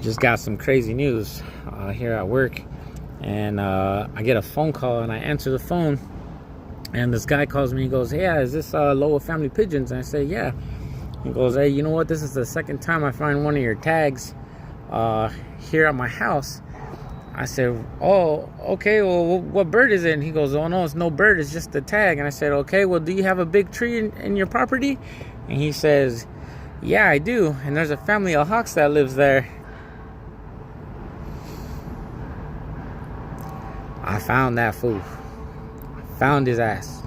Just got some crazy news here at work, and I get a phone call, and I answer the phone, and this guy calls me. He goes, "Yeah, is this Loa Family Pigeons?" And I say, "Yeah." He goes, "Hey, you know what? This is the second time I find one of your tags here at my house." I said, "Oh, okay. Well, what bird is it?" And he goes, "Oh no, it's no bird. It's just a tag." And I said, "Okay. Well, do you have a big tree in your property?" And he says, "Yeah, I do. And there's a family of hawks that lives there." I found that fool. I found his ass.